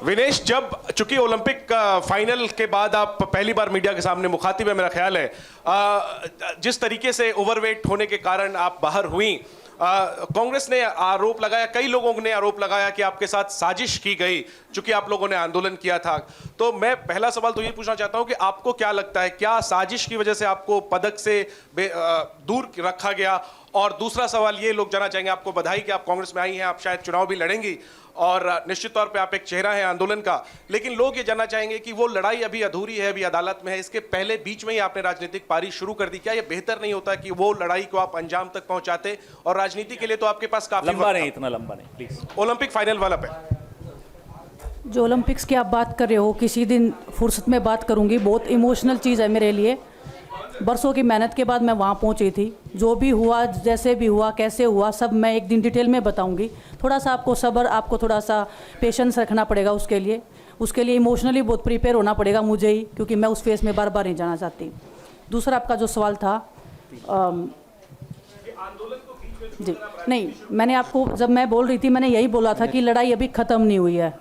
विनेश, जब चूंकि Olympic final के बाद आप पहली बार मीडिया के सामने मुखातिब है, मेरा ख्याल है जिस तरीके से ओवरवेट होने के कारण आप बाहर हुई, कांग्रेस ने आरोप लगाया, कई लोगों ने आरोप लगाया कि आपके साथ साजिश की गई चूंकि आप लोगों ने आंदोलन किया था। तो मैं पहला सवाल तो ये पूछना चाहता हूं कि आपको क्या लगता है, क्या साजिश की वजह से आपको पदक से दूर रखा गया? और दूसरा सवाल ये लोग जानना चाहेंगे, आपको बधाई कि आप कांग्रेस में आई हैं, आप शायद चुनाव भी लड़ेंगी और निश्चित तौर पे आप एक चेहरा है आंदोलन का, लेकिन लोग ये जानना चाहेंगे कि वो लड़ाई अभी अधूरी है, अभी अदालत में है, इसके पहले बीच में ही आपने राजनीतिक पारी शुरू कर दी। क्या ये बेहतर नहीं होता कि वो लड़ाई को आप अंजाम तक पहुंचाते? और राजनीति के लिए तो आपके पास काफी लंबा नहीं, इतना लंबा नहीं प्लीज। ओलंपिक फाइनल वाला पे जो ओलंपिक्स की आप बात कर रहे हो, किसी दिन फुर्सत में बात करूंगी। बहुत इमोशनल चीज़ है मेरे लिए। बरसों की मेहनत के बाद मैं वहाँ पहुँची थी। जो भी हुआ, जैसे भी हुआ, कैसे हुआ, सब मैं एक दिन डिटेल में बताऊंगी। थोड़ा सा आपको सब्र, आपको थोड़ा सा पेशेंस रखना पड़ेगा उसके लिए इमोशनली बहुत प्रिपेयर होना पड़ेगा मुझे ही, क्योंकि मैं उस फेस में बार बार नहीं जाना चाहती। दूसरा आपका जो सवाल था जी, नहीं, मैंने आपको, जब मैं बोल रही थी, मैंने यही बोला था कि लड़ाई अभी ख़त्म नहीं हुई है।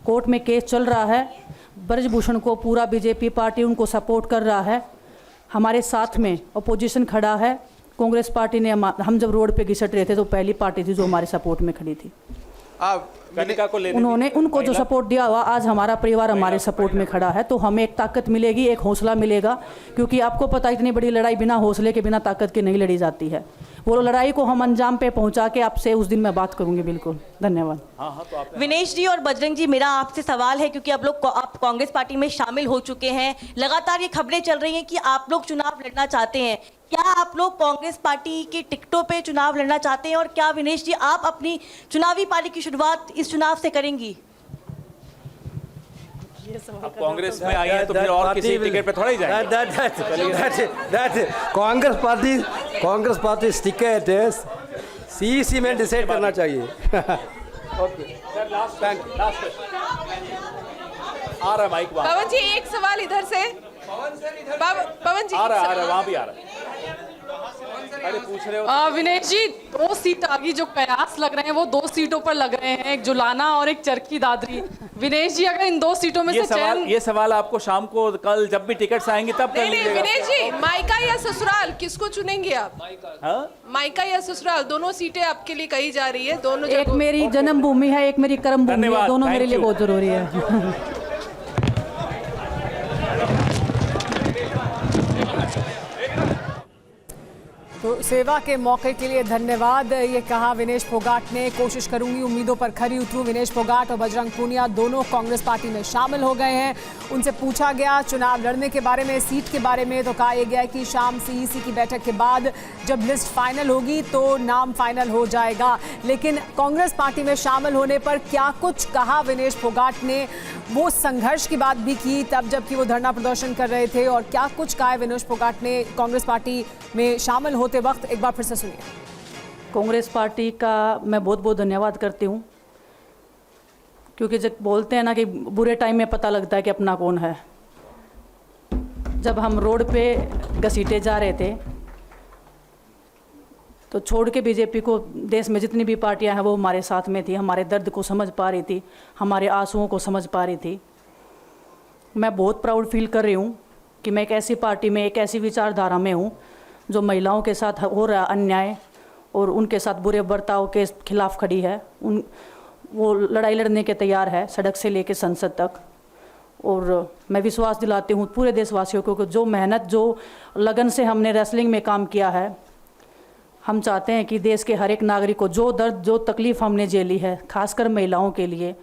कोर्ट में केस चल रहा है। ब्रजभूषण को पूरा बीजेपी पार्टी उनको सपोर्ट कर रहा है। हमारे साथ में अपोजिशन खड़ा है। कांग्रेस पार्टी ने, हम जब रोड पे घिसट रहे थे तो पहली पार्टी थी जो हमारे सपोर्ट में खड़ी थी। उन्होंने, उनको जो सपोर्ट दिया हुआ, आज हमारा परिवार हमारे सपोर्ट में खड़ा है, तो हमें एक ताकत मिलेगी, एक हौसला मिलेगा। क्योंकि आपको पता है इतनी बड़ी लड़ाई बिना हौसले के, बिना ताकत के नहीं लड़ी जाती है। वो लड़ाई को हम अंजाम पे पहुंचा के आपसे उस दिन मैं बात करूंगी। बिल्कुल, धन्यवाद। तो विनेश जी और बजरंग जी, मेरा आपसे सवाल है, क्योंकि आप कांग्रेस पार्टी में शामिल हो चुके हैं, लगातार ये खबरें चल रही हैं कि आप लोग चुनाव लड़ना चाहते हैं। क्या आप लोग कांग्रेस पार्टी की टिकटों पे चुनाव लड़ना चाहते हैं? और क्या विनेश जी आप अपनी चुनावी पारी की शुरुआत इस चुनाव से करेंगी? अब कांग्रेस में आई है तो फिर और किसी टिकट पे थोड़ा ही जाएंगे। कांग्रेस पार्टी टिकट सीईसी में डिसाइड करना चाहिए। ओके सर, लास्ट आ रहा है माइक। पवन जी, एक सवाल इधर से। पवन जी आ रहा है, वहाँ भी आ रहा है। अरे पूछ रहे हो विनेश जी, 2 सीट आगे जो कयास लग रहे हैं वो 2 सीटों पर लग रहे हैं, एक जुलाना और एक चरखी दादरी। विनेश जी, अगर इन 2 सीटों में से ये सवाल आपको शाम को, कल जब भी टिकट्स आएंगे तब कर लीजिएगा। विनेश जी, मायका या ससुराल, किसको चुनेंगे आप? मायका या ससुराल, दोनों सीटें आपके लिए कही जा रही है। दोनों, एक मेरी जन्मभूमि है, एक मेरी कर्म भूमि है, दोनों मेरे लिए बहुत जरूरी है। तो सेवा के मौके के लिए धन्यवाद, ये कहा विनेश फोगाट ने। कोशिश करूंगी उम्मीदों पर खरी उतरूं। विनेश फोगाट और बजरंग पूनिया दोनों कांग्रेस पार्टी में शामिल हो गए हैं। उनसे पूछा गया चुनाव लड़ने के बारे में, सीट के बारे में, तो कहा यह गया कि शाम सीईसी की बैठक के बाद जब लिस्ट फाइनल होगी तो नाम फाइनल हो जाएगा। लेकिन कांग्रेस पार्टी में शामिल होने पर क्या कुछ कहा विनेश फोगाट ने, वो संघर्ष की बात भी की तब जबकि वो धरना प्रदर्शन कर रहे थे, और क्या कुछ कहा है विनेश फोगाट ने कांग्रेस पार्टी में शामिल होते वक्त, एक बार फिर से सुनिए। कांग्रेस पार्टी का मैं बहुत बहुत धन्यवाद करती हूँ, क्योंकि जब बोलते हैं ना कि बुरे टाइम में पता लगता है कि अपना कौन है। जब हम रोड पे घसीटे जा रहे थे तो छोड़ के बीजेपी को, देश में जितनी भी पार्टियां हैं वो हमारे साथ में थी, हमारे दर्द को समझ पा रही थी, हमारे आंसुओं को समझ पा रही थी। मैं बहुत प्राउड फील कर रही हूँ कि मैं एक ऐसी पार्टी में, एक ऐसी विचारधारा में हूँ जो महिलाओं के साथ हो रहा अन्याय और उनके साथ बुरे बर्ताव के खिलाफ खड़ी है। वो लड़ाई लड़ने के तैयार है, सड़क से लेकर संसद तक। और मैं विश्वास दिलाती हूँ पूरे देशवासियों को कि जो मेहनत, जो लगन से हमने रेसलिंग में काम किया है, हम चाहते हैं कि देश के हर एक नागरिक को जो दर्द, जो तकलीफ़ हमने झेली है, खासकर महिलाओं के लिए,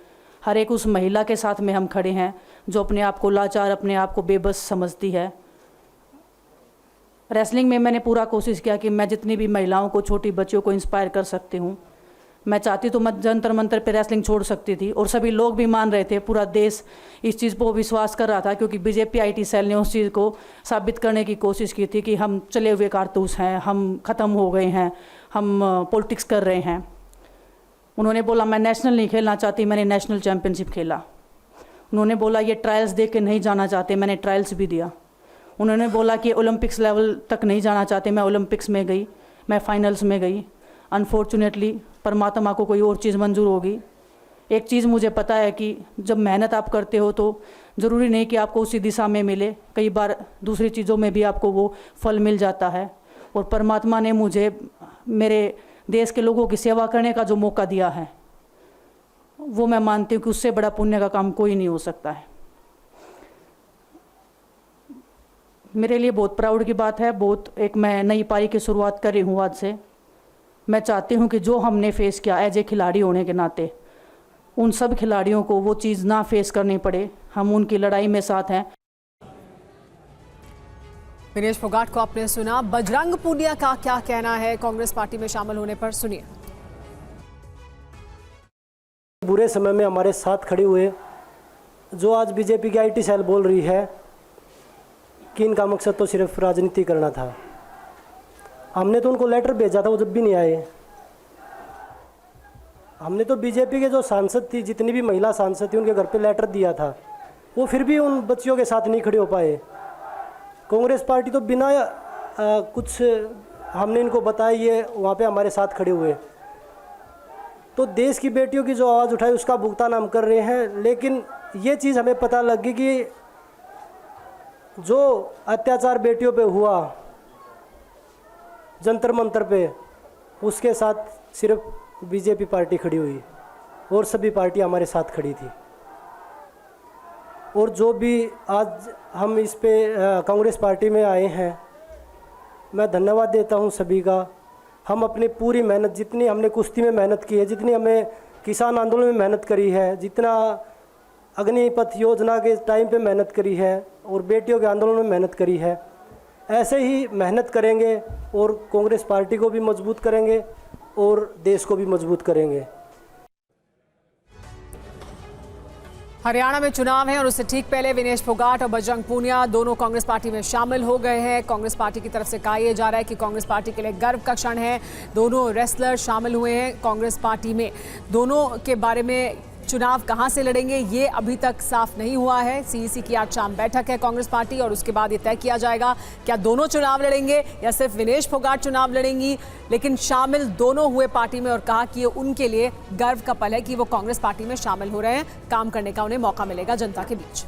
हर एक उस महिला के साथ में हम खड़े हैं जो अपने आप को लाचार, अपने आप को बेबस समझती है। रेसलिंग में मैंने पूरा कोशिश किया कि मैं जितनी भी महिलाओं को, छोटी बच्चियों को इंस्पायर कर सकती हूँ। मैं चाहती तो मैं जंतर मंतर पे रेसलिंग छोड़ सकती थी, और सभी लोग भी मान रहे थे, पूरा देश इस चीज़ पर विश्वास कर रहा था, क्योंकि बीजेपी आईटी सेल ने उस चीज़ को साबित करने की कोशिश की थी कि हम चले हुए कारतूस हैं, हम ख़त्म हो गए हैं, हम पॉलिटिक्स कर रहे हैं। उन्होंने बोला मैं नेशनल नहीं खेलना चाहती, मैंने नेशनल चैम्पियनशिप खेला। उन्होंने बोला ये ट्रायल्स दे के नहीं जाना चाहते, मैंने ट्रायल्स भी दिया। उन्होंने बोला कि ओलंपिक्स लेवल तक नहीं जाना चाहते, मैं ओलंपिक्स में गई, मैं फाइनल्स में गई। अनफॉर्चुनेटली परमात्मा को कोई और चीज़ मंजूर होगी। एक चीज़ मुझे पता है कि जब मेहनत आप करते हो तो ज़रूरी नहीं कि आपको उसी दिशा में मिले, कई बार दूसरी चीज़ों में भी आपको वो फल मिल जाता है। और परमात्मा ने मुझे मेरे देश के लोगों की सेवा करने का जो मौका दिया है, वो मैं मानती हूँ कि उससे बड़ा पुण्य का काम कोई नहीं हो सकता है। मेरे लिए बहुत प्राउड की बात है। बहुत एक मैं नई पारी की शुरुआत कर रही हूँ आज से। मैं चाहती हूँ कि जो हमने फेस किया एज ए खिलाड़ी होने के नाते, उन सब खिलाड़ियों को वो चीज़ ना फेस करनी पड़े। हम उनकी लड़ाई में साथ हैं। विनेश फोगाट को आपने सुना। बजरंग पूनिया का क्या कहना है कांग्रेस पार्टी में शामिल होने पर, सुनिए। बुरे समय में हमारे साथ खड़े हुए, जो आज बीजेपी की आईटी सेल बोल रही है कि इनका मकसद तो सिर्फ राजनीति करना था। हमने तो उनको लेटर भेजा था, वो जब भी नहीं आए। हमने तो बीजेपी के जो सांसद थी, जितनी भी महिला सांसद थी, उनके घर पे लेटर दिया था, वो फिर भी उन बच्चियों के साथ नहीं खड़े हो पाए। कांग्रेस पार्टी तो बिना कुछ हमने इनको बताया ये वहाँ पे हमारे साथ खड़े हुए। तो देश की बेटियों की जो आवाज़ उठाई उसका भुगतान हम कर रहे हैं। लेकिन ये चीज़ हमें पता लग गई कि जो अत्याचार बेटियों पे हुआ जंतर मंतर पे, उसके साथ सिर्फ बीजेपी पार्टी खड़ी हुई और सभी पार्टी हमारे साथ खड़ी थी। और जो भी आज हम इस पे कांग्रेस पार्टी में आए हैं, मैं धन्यवाद देता हूं सभी का। हम अपनी पूरी मेहनत, जितनी हमने कुश्ती में मेहनत की है, जितनी हमें किसान आंदोलन में मेहनत करी है, जितना अग्निपथ योजना के टाइम पे मेहनत करी है और बेटियों के आंदोलन में मेहनत करी है, ऐसे ही मेहनत करेंगे और कांग्रेस पार्टी को भी मजबूत करेंगे और देश को भी मजबूत करेंगे। हरियाणा में चुनाव है और उससे ठीक पहले विनेश फोगाट और बजरंग पूनिया दोनों कांग्रेस पार्टी में शामिल हो गए हैं। कांग्रेस पार्टी की तरफ से कहा यह जा रहा है कि कांग्रेस पार्टी के लिए गर्व का क्षण है। दोनों रेसलर शामिल हुए हैं कांग्रेस पार्टी में। दोनों के बारे में चुनाव कहां से लड़ेंगे ये अभी तक साफ नहीं हुआ है। सीईसी की आज शाम बैठक है कांग्रेस पार्टी और उसके बाद ये तय किया जाएगा क्या दोनों चुनाव लड़ेंगे या सिर्फ विनेश फोगाट चुनाव लड़ेंगी। लेकिन शामिल दोनों हुए पार्टी में और कहा कि ये उनके लिए गर्व का पल है कि वो कांग्रेस पार्टी में शामिल हो रहे हैं। काम करने का उन्हें मौका मिलेगा जनता के बीच।